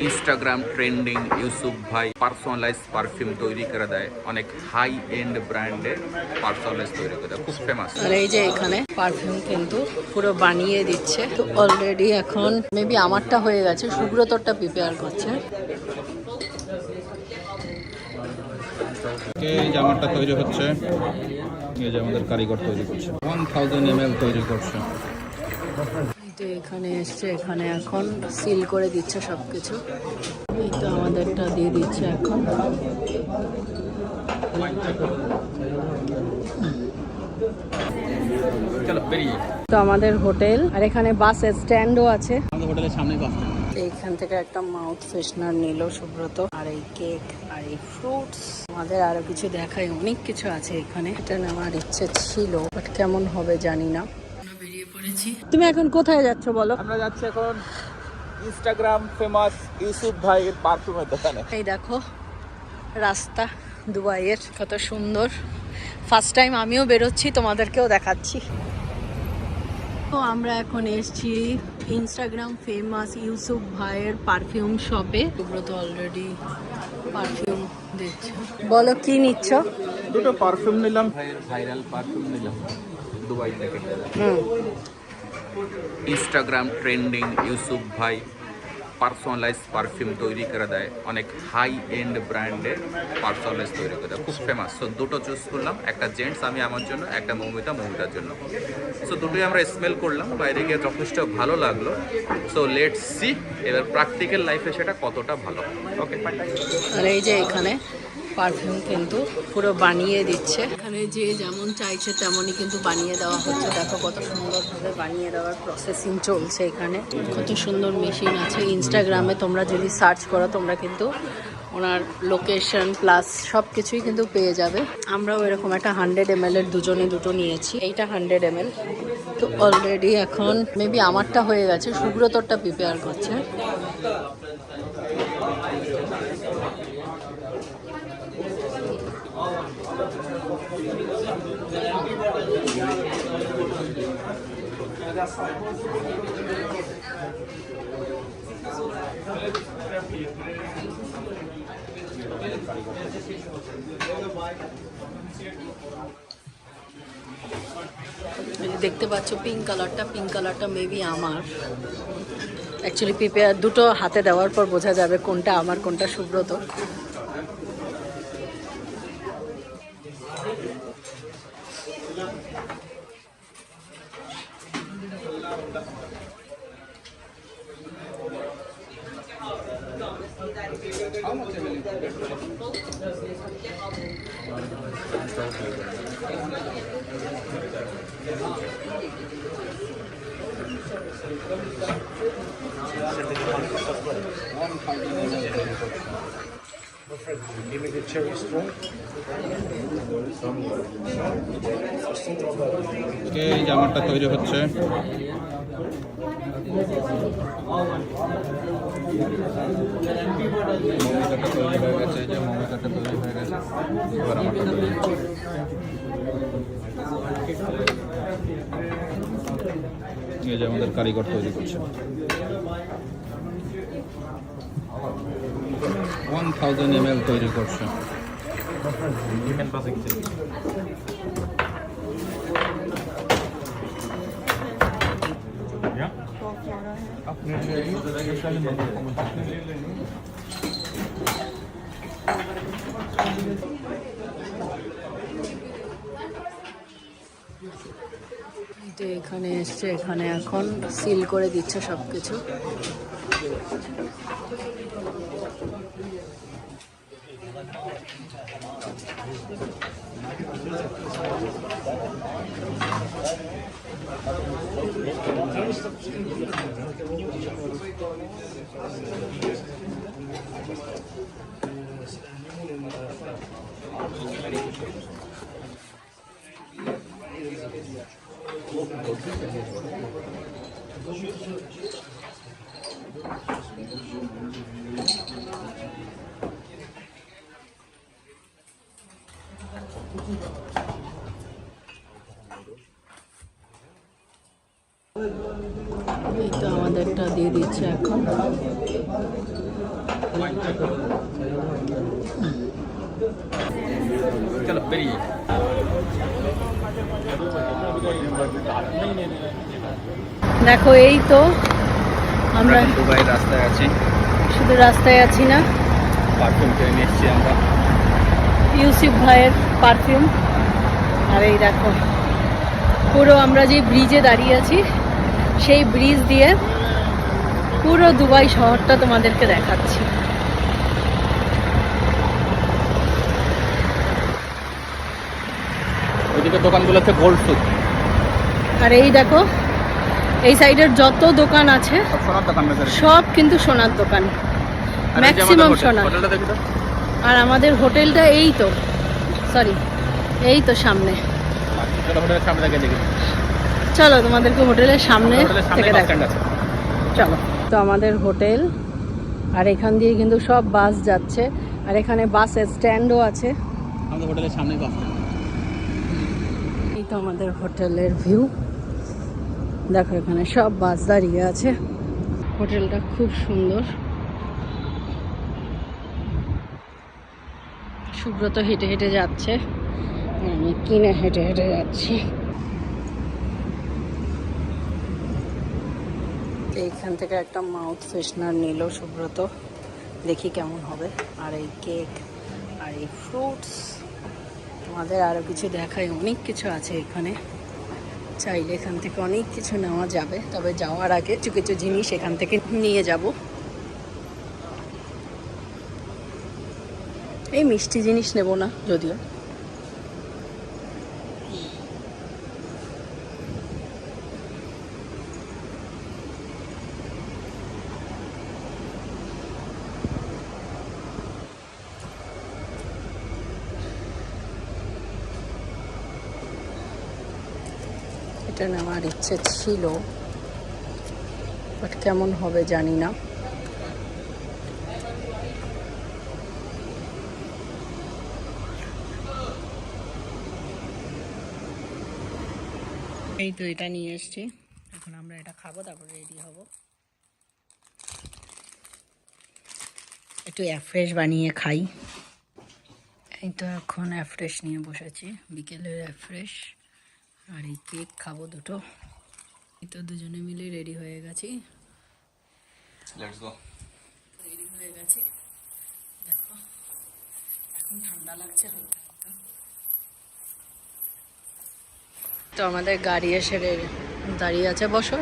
Instagram trending Yusuf ভাই personalize perfume তৈরি করে দেয়, অনেক হাই এন্ড ব্র্যান্ডে পার্সোনালাইজ তৈরি করে দেয়, খুব ফেমাস। আর এই যে এখানে পারফিউম কিন্তু পুরো বানিয়ে দিচ্ছে, তো অলরেডি এখন মেবি আমারটা হয়ে গেছে, সুব্রতরটা প্রিপেয়ার করছে। এই জামাটা তৈরি হচ্ছে, এই যে আমাদের কারিগর তৈরি করছে, 1000 ml তৈরি করছে। তো এখানে এসছে, এখানে এখন সিল করে দিচ্ছে সবকিছু। এই তো আমাদেরটা দিয়ে দিচ্ছে এখন। চলো বেরিয়ে। তো আমাদের হোটেল, আর এখানে বাস স্ট্যান্ডও আছে। আমাদের হোটেলের সামনেই বাস স্ট্যান্ড। এইখান থেকে একটা মাউথ ফ্রেশনার নিল সুব্রত, আর এই কেক আর এই ফ্রুটস। আমাদের আরো কিছু দেখায়, অনেক কিছু আছে এখানে। এটা নেওয়ার ইচ্ছে ছিল, বাট কেমন হবে জানি না। বেরিয়ে পড়েছি। তুমি এখন কোথায় যাচ্ছ বলো? আমরা যাচ্ছি এখন ইনস্টাগ্রাম ফেমাস ইউসুফ ভাইয়ের পারফিউমের দোকানে। এই দেখো রাস্তা দুবাইয়ের, কত সুন্দর। ফার্স্ট টাইম আমিও বেরোচ্ছি, তোমাদেরকেও দেখাচ্ছি। তো আমরা এখন এসেছি ইনস্টাগ্রাম ফেমাস ইউসুফ ভাইয়ের পারফিউম শপে। সুব্রত অলরেডি পারফিউম দিচ্ছে। বলো কি নিচ্ছ? দুটো পারফিউম নিলাম, ভাইয়ের ভাইরাল পারফিউম নিলাম দুবাই থেকে। ইনস্টাগ্রাম ট্রেন্ডিং ইউসুফ ভাই পার্সোনালাইজ পারফিউম তৈরি করে দেয়, অনেক হাই এন্ড ব্র্যান্ডে পার্সোনালাইজ তৈরি করে দেয়, খুব ফেমাস। সো দুটো চুজ করলাম, একটা জেন্টস আমি আমার জন্য, একটা মৌমিতার জন্য। সো দুটোই আমরা স্মেল করলাম, বাইরে গিয়ে যথেষ্ট ভালো লাগলো। সো লেটস সি এবার প্র্যাকটিক্যাল লাইফে সেটা কতটা ভালো। ওকে, আর এই যে এখানে পারফিউম কিন্তু পুরো বানিয়ে দিচ্ছে, এখানে যে যেমন চাইছে তেমনই কিন্তু বানিয়ে দেওয়া হচ্ছে। দেখো কত সুন্দরভাবে বানিয়ে দেওয়ার প্রসেসিং চলছে এখানে, কত সুন্দর মেশিন আছে। ইনস্টাগ্রামে তোমরা যদি সার্চ করো, তোমরা কিন্তু ওনার লোকেশন প্লাস সব কিছুই কিন্তু পেয়ে যাবে। আমরাও এরকম একটা 100 ml এর দুজনে দুটো নিয়েছি, এইটা 100 ml। তো অলরেডি এখন মেবি আমারটা হয়ে গেছে, সুব্রতরটা প্রিপেয়ার করছে। দেখতে পাচ্ছ পিঙ্ক কালারটা মেবি আমার। অ্যাকচুয়ালি প্রিপেয়ার দুটো হাতে দেওয়ার পর বোঝা যাবে কোনটা আমার কোনটা সুব্রত। এই জামাটা তৈরি হচ্ছে, মৌমিতাটা তৈরি হয়ে গেছে, এই যে মৌমিতাটা তৈরি হয়ে গেছে, এবার আমারটা তৈরি হচ্ছে। এই যে আমাদের কারিগর তৈরি করছে, 1000 ml তৈরি করছে। তো এখানে এসছে, এখানে এখন সিল করে দিচ্ছে সবকিছু। এই তো আমাদেরটা দিয়ে দিচ্ছে এখন। চলো বেরিয়ে দেখো এই তো আমরা দুবাই রাস্তায় আছি, শুধু রাস্তায় আছি না, পারফিউম কিনে নিয়ে এসেছি আমরা। ইউসুফ ভাইয়ের পারফিউম। আর এই দেখো পুরো আমরা যে ব্রিজে দাঁড়িয়ে আছি সেই ব্রিজ দিয়ে পুরো দুবাই শহরটা তোমাদেরকে দেখাচ্ছি। ওইদিকে দোকানগুলো হচ্ছে গোল্ড সুক, আর এই দেখো এই সাইডের যত দোকান আছে সব সোনার দোকান রয়েছে। সব কিন্তু সোনার দোকান, ম্যাক্সিমাম সোনার। হোটেলটা দেখি তো। আর আমাদের হোটেলটা এই তো, সরি এই তো সামনে। চলো হোটেলের সামনে থেকে দেখি। চলো তোমাদেরকে হোটেলের সামনে হোটেলের সামনে থেকে বাস দেখো। স্ট্যান্ড আছে। চলো, তো আমাদের হোটেল, আর এখান দিয়ে কিন্তু সব বাস যাচ্ছে, আর এখানে বাস স্ট্যান্ডও আছে। আমাদের হোটেলের সামনেই বাস স্ট্যান্ড। এই তো আমাদের হোটেলের ভিউ, দেখো এখানে সব বাস দাঁড়িয়ে আছে। হোটেলটা খুব সুন্দর। সুব্রত হেঁটে হেঁটে যাচ্ছে, আমি কিনে হেঁটে হেঁটে যাচ্ছি। এইখান থেকে একটা মাউথ ফ্রেশনার নিল সুব্রত, দেখি কেমন হবে। আর এই কেক আর এই ফ্রুটস, তোমাদের আরও কিছু দেখাই, অনেক কিছু আছে এখানে, চাইলে এখান থেকে অনেক কিছু নেওয়া যাবে। তবে যাওয়ার আগে কিছু কিছু জিনিস এখান থেকে নিয়ে যাব। এই মিষ্টি জিনিস নেব না যদিও। এটা নেওয়ার ইচ্ছে ছিল, বাট কেমন হবে জানি না। এই তো এটা নিয়ে এসছি, এখন আমরা এটা খাবো, তারপর রেডি হব। একটু অ্যাফ্রেশ বানিয়ে খাই। এই তো এখন অ্যাফ্রেশ নিয়ে বসেছি, বিকেলের অ্যাফ্রেশ। আর এই কেক খাবো দুটো। এই তো দুজনে মিলে রেডি হয়ে গেছি। Let's go. রেডি হয়ে গেছি, দেখো এখন ঠান্ডা লাগছে হালকা হালকা। তো আমাদের গাড়ি এসে দাঁড়িয়ে আছে, বসো।